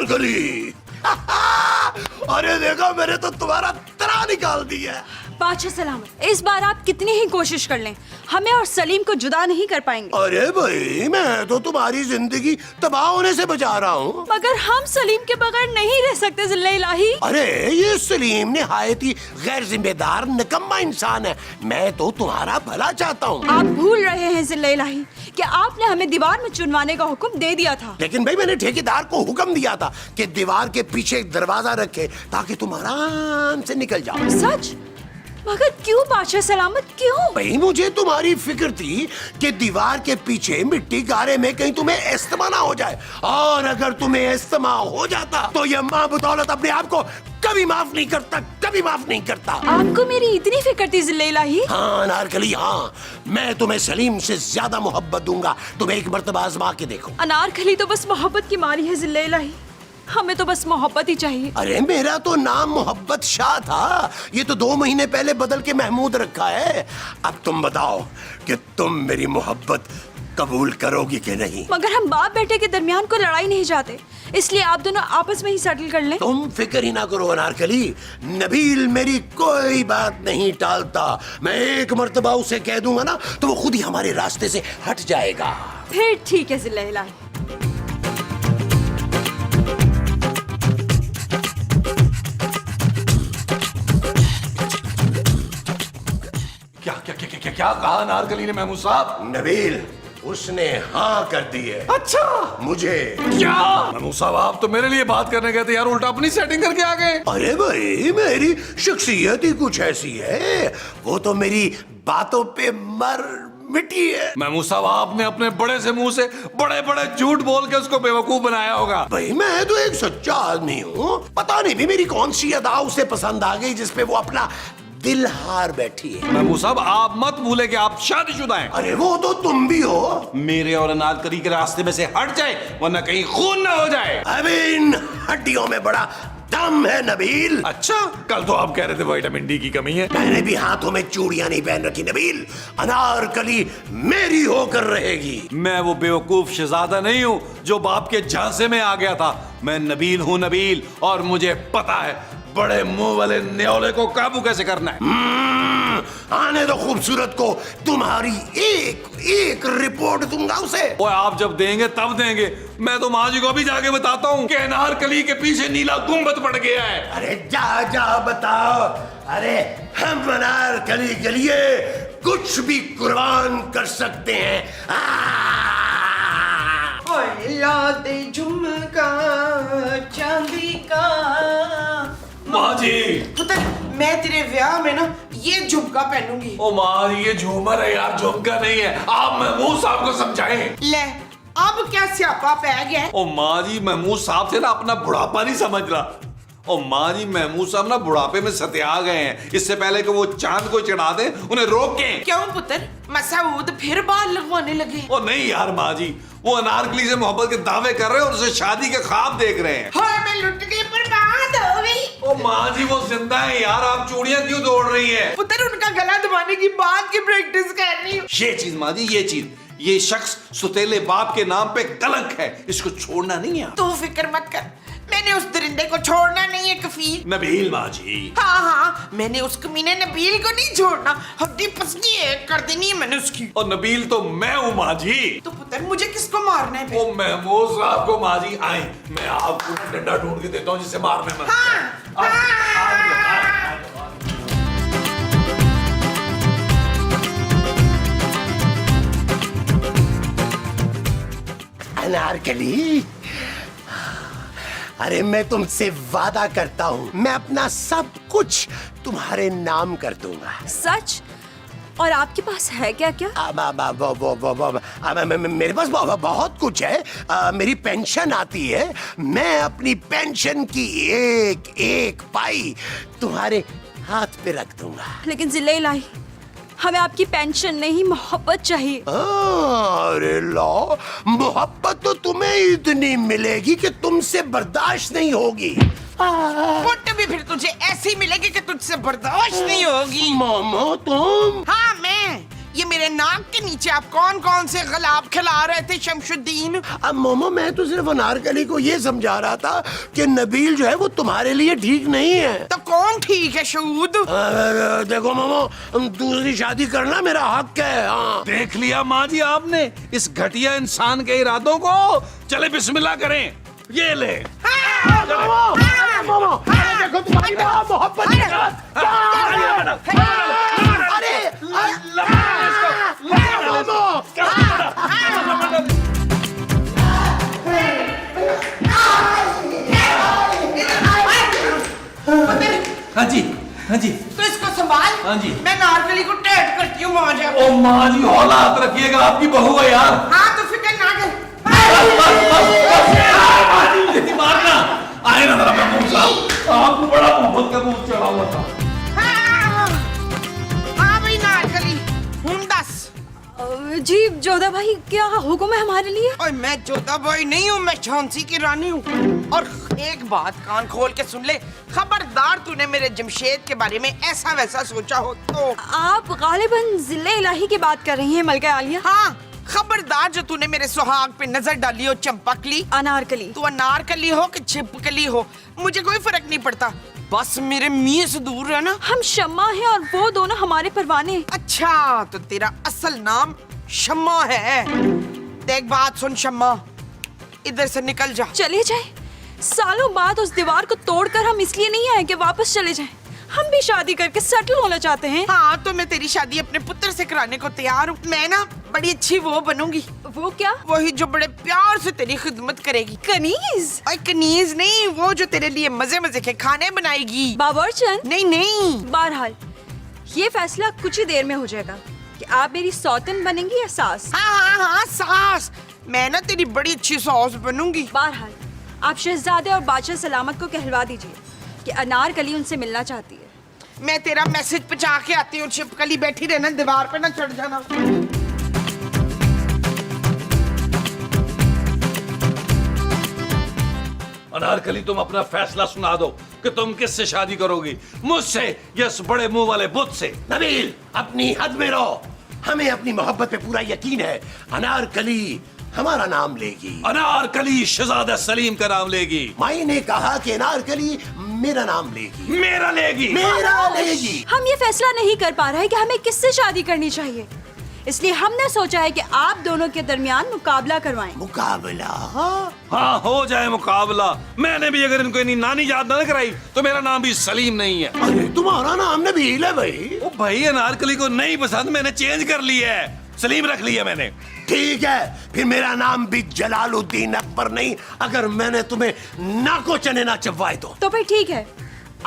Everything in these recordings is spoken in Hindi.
अनारकली। अरे देखो, मैंने तो तुम्हारा तना निकाल दिया। बादशाह सलामत, इस बार आप कितनी ही कोशिश कर लें, हमें और सलीम को जुदा नहीं कर पाएंगे। अरे भाई, मैं तो तुम्हारी जिंदगी तबाह होने से बचा रहा हूँ। मगर हम सलीम के बगैर नहीं रह सकते जिल्ले इलाही। अरे ये सलीम निहायत ही गैर जिम्मेदार निकम्मा इंसान है। मैं तो तुम्हारा भला चाहता हूँ। आप भूल रहे हैं जिल्ले इलाही कि आपने हमें दीवार में चुनवाने का हुक्म दे दिया था। लेकिन भाई, मैंने ठेकेदार को हुक्म दिया था कि दीवार के पीछे एक दरवाजा रखे ताकि तुम आराम से निकल जाओ। सच? मगर क्यों बादशाह सलामत, क्यों? भाई, मुझे तुम्हारी फिक्र थी कि दीवार के पीछे मिट्टी गारे में कहीं तुम्हें इस्तेमा ना हो जाए, और अगर तुम्हें इस्तेमा हो जाता तो ये माँ बदौलत अपने आप को कभी माफ नहीं करता, कभी माफ नहीं करता। आपको मेरी इतनी फिक्र थी जिल्ले इलाही? हाँ अनारकली, हाँ, मैं तुम्हें सलीम से ज्यादा मोहब्बत दूंगा। तुम एक मर्तबा आजमा के देखो। अनारकली तो बस मोहब्बत की मारी है जिल्ले इलाही, हमें तो बस मोहब्बत ही चाहिए। अरे मेरा तो नाम मोहब्बत शाह था, ये तो 2 महीने पहले बदल के महमूद रखा है। अब तुम बताओ कि तुम मेरी मोहब्बत कबूल करोगी कि नहीं? मगर हम बाप बेटे के दरमियान कोई लड़ाई नहीं चाहते, इसलिए आप दोनों आपस में ही सेटल कर लें। तुम फिक्र ही ना करो अनारकली, नबील मेरी कोई बात नहीं टालता। मैं एक मर्तबा उसे कह दूंगा ना तो वो खुद ही हमारे रास्ते से हट जाएगा। फिर ठीक है जिल्ले इलाही। क्या कहा अनारकली ने महमूद साहब? नबील, उसने हाँ कर दी है। अच्छा, मुझे। क्या? महमूद साहब, आप तो मेरे लिए बात करने गए थे यार, उल्टा अपनी सेटिंग करके आ गए। अरे भाई, मेरी शख्सियत ही कुछ ऐसी है, वो तो मेरी बातों पे मर मिटी है। महमूद साहब, आपने अपने बड़े से मुंह से बड़े बड़े झूठ बोल के उसको बेवकूफ बनाया होगा। भाई, मैं तो एक सच्चा आदमी हूँ। पता नहीं भी मेरी कौन सी अदा उसे पसंद आ गई जिसपे वो अपना दिल हार बैठी है। महमूद साहब, आप मत भूले कि आप शादीशुदा हैं। अरे वो तो तुम भी हो। मेरे और अनारकली के रास्ते में से हट जाए, वरना कहीं खून ना हो जाए। अबे इन हड्डियों में बड़ा दम है नबील। अच्छा, कल तो आप कह रहे थे विटामिन डी की कमी है। मैंने भी हाथों में चूड़ियां नहीं पहन रखी नबील। अनारकली मेरी होकर रहेगी। मैं वो बेवकूफ शहजादा नहीं हूँ जो बाप के झांसे में आ गया था। मैं नबील हूँ, नबील, और मुझे पता है बड़े मुंह वाले न्योले को काबू कैसे करना है। आने दो खूबसूरत को, तुम्हारी एक एक रिपोर्ट दूंगा उसे। ओए, आप जब देंगे तब देंगे। मैं तो माँ जी को भी जाके बताता हूँ कि अनारकली के पीछे नीला गुंबद पड़ गया है। अरे जा जा बताओ। अरे हम अनारकली के लिए कुछ भी कुर्बान कर सकते हैं। दे झुमका चांदी का। माँ जी, पुत्र, मैं तेरे ब्याह में ना ये झुमका पहनूंगी। ओ माँ जी, ये झूमर है यार, झुमका नहीं है। आप महमूद साहब को समझाएं। ले, अब क्या स्यापा पै गया? ओ माँ जी, महमूद साहब से ना अपना बुढ़ापा नहीं समझ रहा। ओ माँ जी, महमूद साहब ना बुढ़ापे में सत्या गए हैं। इससे पहले कि वो चांद को चढ़ा दे, उन्हें रोकें। क्यों पुत्र, मसूद फिर बाल लगवाने लगे? ओ नहीं यार माँ जी, वो अनारकली से मोहब्बत के दावे कर रहे हैं और उसे शादी के ख्वाब देख रहे हैं। हाय, मैं लुट गई, बर्बाद हो गई। ओ माँ जी, वो जिंदा है यार, आप चूड़ियां क्यों तोड़ रही हैं? पुत्र, उनका गला दबाने की बात की प्रैक्टिस कर रही हूँ। ये चीज माँ जी, ये चीज, ये शख्स सुतेले बाप के नाम पे कलंक है, इसको छोड़ना नहीं है। तू फिक्र मत कर, मैंने उस दरिंदे को छोड़ना नहीं है कफील। नबील माँ जी। हाँ हाँ, मैंने उस कमीने नबील को नहीं छोड़ना। हड्डी पसली एक कर देनी है मैंने उसकी। और नबील तो मैं हूँ माँ जी। तो पुत्र, मुझे किसको मारना है? वो महमूद साहब को माँ जी। आए, मैं आपको डंडा ढूंढ के देता हूँ जिससे मारने में। अनारकली, अरे मैं तुमसे वादा करता हूँ, मैं अपना सब कुछ तुम्हारे नाम कर दूंगा। सच? और आपके पास है क्या क्या? मेरे पास बहुत कुछ है। मेरी पेंशन आती है, मैं अपनी पेंशन की एक एक पाई तुम्हारे हाथ पे रख दूंगा। लेकिन जिले इलाही, हमें आपकी पेंशन नहीं, मोहब्बत चाहिए। अरे लो, मोहब्बत तो तुम्हें इतनी मिलेगी कि तुमसे बर्दाश्त नहीं होगी। पुट भी फिर तुझे ऐसी मिलेगी कि तुझसे बर्दाश्त नहीं होगी। मामा तुम? हाँ, मैं ये मेरे नाक के नीचे आप कौन कौन से गलाब खिला रहे थे शमशुद्दीन? अब मोमो मैं तो सिर्फ अनारकली को ये समझा रहा था कि नबील जो है वो तुम्हारे लिए ठीक नहीं है। तो कौन ठीक है शहूद? देखो मोमो, दूसरी शादी करना मेरा हक है। हाँ। देख लिया माँ जी आपने इस घटिया इंसान के इरादों को। चले बिस्मिल्लाह करें। ये ले। मोमो, अरे देखो तुम्हारी मोहब्बत के साथ हाँ जी, हाँ जी। तो इसको संभाल। हाँ जी। मैं नारकली को टेट करती हूँ मौजा। ओ माँ जी, औलाद रखिएगा, आपकी बहू है यार। हाँ तो फिक्र ना कर। मारना आए ना जरा महमूद साहब, आपको बड़ा मोहब्बत का मुंह चढ़ा हुआ था। हाँ भाई नारकली, दस। जी जोधा भाई, क्या हुक्म है हमारे लिए? और मैं जोधा भाई नहीं हूँ, मैं झांसी की रानी हूँ। और एक बात कान खोल के सुन ले, खबरदार तूने मेरे जमशेद के बारे में ऐसा वैसा सोचा हो तो। आप गालिबन जिले इलाही की बात कर रही हैं मलका आलिया? हाँ, खबरदार जो तूने मेरे सुहाग पे नजर डाली हो चंपकली, अनारकली। तू अनारकली हो कि छिपकली हो, मुझे कोई फर्क नहीं पड़ता, बस मेरे मुंह से दूर है ना। हम शम्मा हैं और वो दोनों हमारे परवाने। अच्छा, तो तेरा असल नाम शम्मा है। देख बात सुन शम्मा, इधर से निकल जा। चले जाए? सालों बाद उस दीवार को तोड़कर हम इसलिए नहीं आए कि वापस चले जाएं। हम भी शादी करके सेटल होना चाहते हैं। हाँ, तो मैं तेरी शादी अपने पुत्र से कराने को तैयार हूँ। मैं ना बड़ी अच्छी वो बनूंगी। वो क्या? वही जो बड़े प्यार से तेरी खिदमत करेगी। कनीज? और कनीज नहीं, वो जो तेरे लिए मजे मजे के खाने बनाएगी। बावर्चन? नहीं नहीं। बहरहाल ये फैसला कुछ ही देर में हो जाएगा कि आप मेरी सौतन बनेंगी या सास। हाँ हाँ हाँ, सास। मैं ना तेरी बड़ी अच्छी सास बनूंगी। बहरहाल आप शहजादे और बादशाह सलामत को कहलवा दीजिए कि अनारकली उनसे मिलना चाहती है। मैं तेरा मैसेज पहुंचा के आती हूँ। छिपकली बैठी रहना, दीवार पे ना चढ़ जाना। अनारकली, तुम अपना फैसला सुना दो कि तुम किससे शादी करोगी, मुझसे या इस बड़े मुंह वाले बुत से। नबील, अपनी हद में रहो। हमें अपनी मोहब्बत पे पूरा यकीन है। अनारकली हमारा नाम लेगी। अनारकली शहजादा सलीम का नाम लेगी। माई ने कहा कि अनारकली मेरा नाम लेगी। मेरा लेगी। मेरा लेगी। हम ये फैसला नहीं कर पा रहे कि हमें किससे शादी करनी चाहिए, इसलिए हमने सोचा है कि आप दोनों के दरमियान मुकाबला करवाएं। मुकाबला? हाँ, हो जाए मुकाबला। मैंने भी अगर इनको इतनी नानी याद न कराई तो मेरा नाम भी सलीम नहीं है। अरे तुम्हारा नाम नबील है भाई। ओ भाई, अनारकली को नहीं पसंद, मैंने चेंज कर लिया है, सलीम रख लिया मैंने। ठीक है, फिर मेरा नाम भी जलालुद्दीन अकबर नहीं, अगर मैंने तुम्हें नाको चने ना चबवाए तो फिर ठीक है,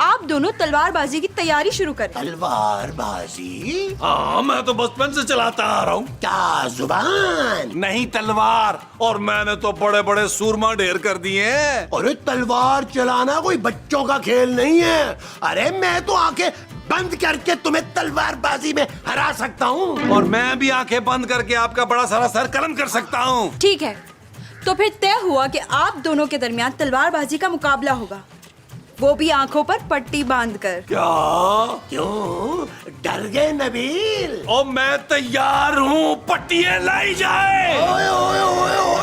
आप दोनों तलवारबाजी की तैयारी शुरू करें। तलवारबाजी? हाँ, मैं तो बचपन से चलाता आ रहा हूँ। क्या जुबान? नहीं, तलवार। और मैंने तो बड़े बड़े सूरमा ढेर कर दिए हैं। अरे तलवार चलाना कोई बच्चों का खेल नहीं है। अरे मैं तो आंखें बंद करके तुम्हें तलवारबाजी में हरा सकता हूँ। और मैं भी आंखें बंद करके आपका बड़ा सारा सर कलम कर सकता हूँ। ठीक है, तो फिर तय हुआ कि आप दोनों के दरमियान तलवारबाजी का मुकाबला होगा, वो भी आंखों पर पट्टी बांधकर। क्या? क्यों डर गए नबील? और मैं तैयार हूँ, पट्टियां लाई जाए। ओए ओए ओए ओए।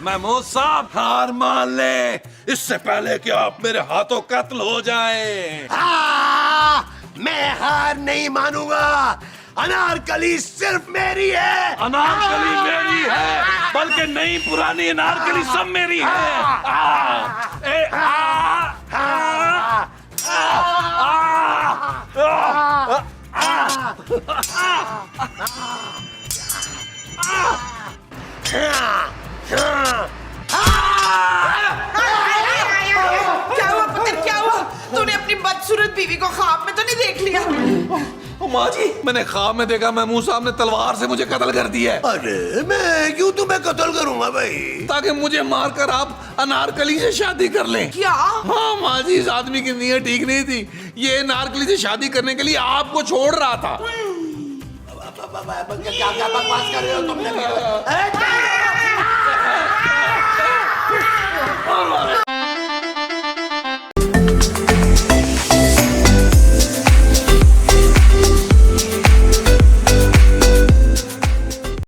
महमूद साहब, हार मान ले, इससे पहले कि आप मेरे हाथों कत्ल हो जाएं। मैं हार नहीं मानूंगा। अनारकली सिर्फ मेरी है। अनारकली मेरी है, बल्कि नई पुरानी अनारकली सब मेरी है। क्या हुआ पुत्र, क्या हुआ? तूने अपनी बदसूरत बीवी को ख्वाब में तो नहीं देख लिया? ओ माँ जी, मैंने ख्वाब में देखा महमूद साहब ने तलवार से मुझे कत्ल कर दिया है। अरे मैं क्यों तुम्हें कत्ल करूंगा भाई? ताकि मुझे मारकर आप अनारकली से शादी कर लें। क्या? हाँ माँ जी, इस आदमी की नीयत ठीक नहीं थी। ये अनारकली से शादी करने के लिए आपको छोड़ रहा था। क्या क्या बकवास कर रहे हो तुम?